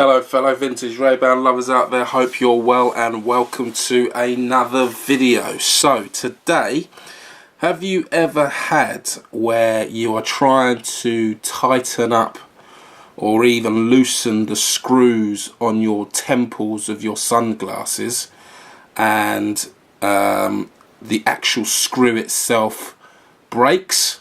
Hello fellow vintage Ray-Ban lovers out there, hope you're well and welcome to another video. So today, have you ever had where you are trying to tighten up or even loosen the screws on your temples of your sunglasses and the actual screw itself breaks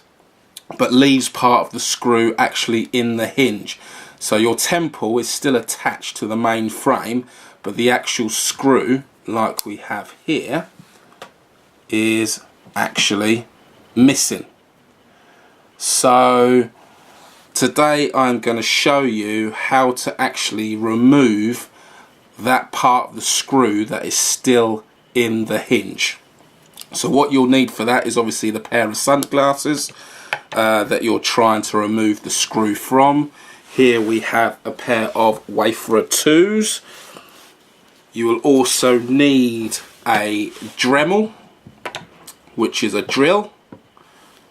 but leaves part of the screw actually in the hinge? So your temple is still attached to the main frame, but the actual screw, like we have here, is actually missing. So today I'm going to show you how to actually remove that part of the screw that is still in the hinge. So what you'll need for that is obviously the pair of sunglasses that you're trying to remove the screw from. Here we have a pair of wafer 2s. You will also need a Dremel, which is a drill,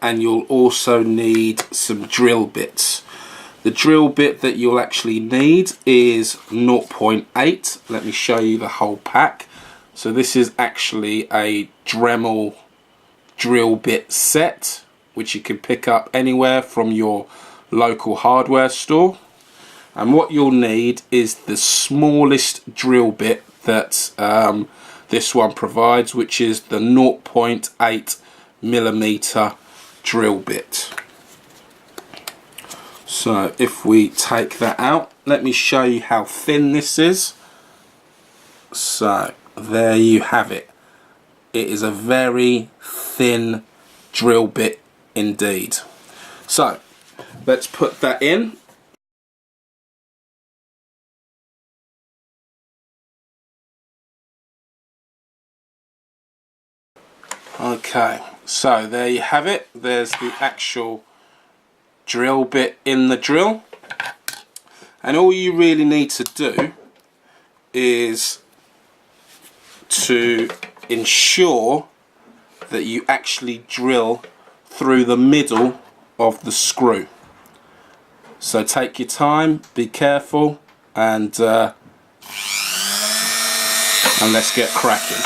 and you'll also need some drill bits. The drill bit that you'll actually need is 0.8. Let me show you the whole pack. So this is actually a Dremel drill bit set, which you can pick up anywhere from your local hardware store. And what you'll need is the smallest drill bit that this one provides, which is the 0.8mm drill bit. So if we take that out, let me show you how thin this is. So there you have it. It is a very thin drill bit indeed. So let's put that in. Okay, so there you have it. There's the actual drill bit in the drill. And all you really need to do is to ensure that you actually drill through the middle of the screw. So take your time, be careful, and let's get cracking.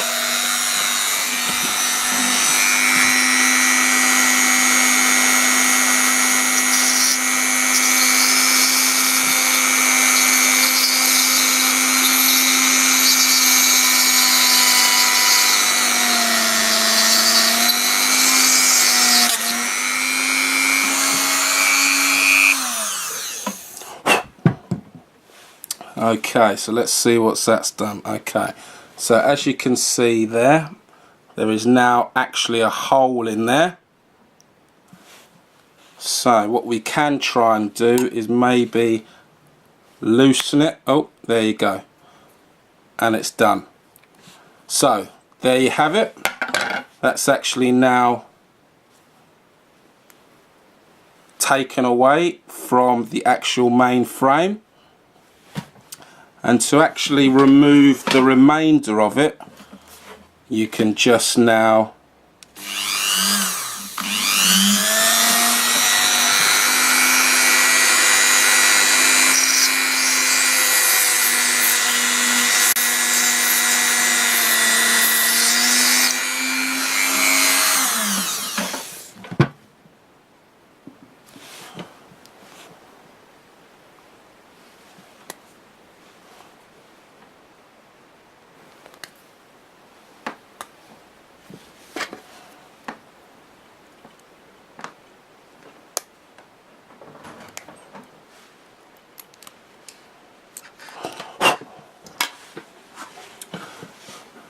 Okay, so let's see what's that's done. Okay, so as you can see there is now actually a hole in there. So what we can try and do is maybe loosen it. Oh, there you go, and it's done. So there you have it. That's actually now taken away from the actual main frame. And to actually remove the remainder of it, you can just now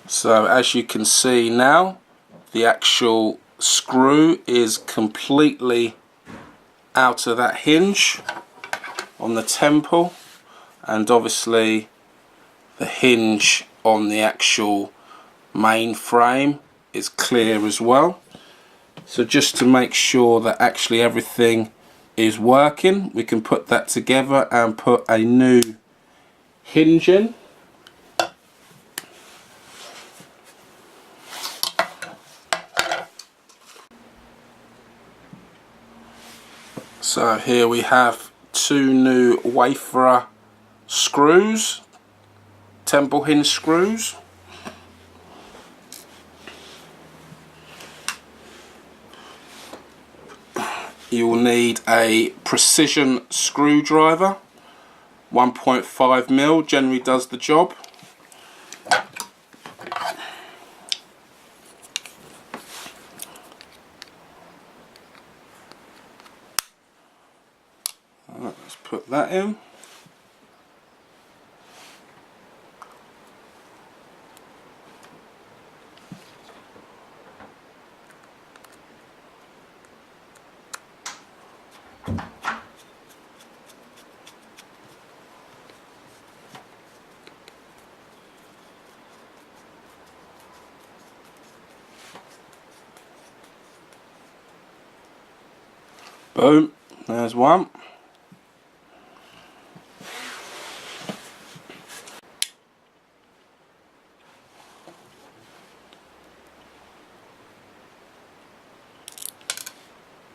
So as you can see now, the actual screw is completely out of that hinge on the temple, and obviously the hinge on the actual main frame is clear as well. So just to make sure that actually everything is working, we can put that together and put a new hinge in. So here we have two new wafer screws, temple hinge screws. You will need a precision screwdriver. 1.5mm generally does the job. Alright, let's put that in. Boom, there's one.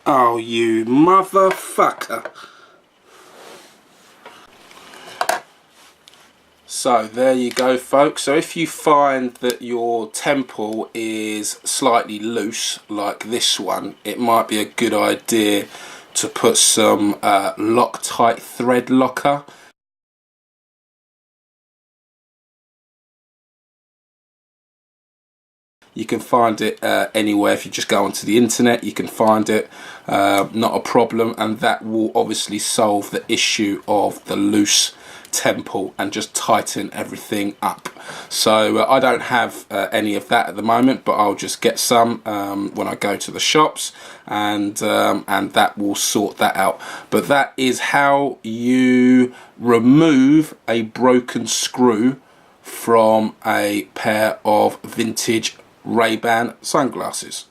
Oh, you motherfucker. So there you go, folks. So if you find that your temple is slightly loose like this one, it might be a good idea to put some Loctite thread locker. You can find it anywhere. If you just go onto the internet, you can find it, not a problem, and that will obviously solve the issue of the loose temple and just tighten everything up. So I don't have any of that at the moment, but I'll just get some when I go to the shops, and that will sort that out. But that is how you remove a broken screw from a pair of vintage Ray-Ban sunglasses.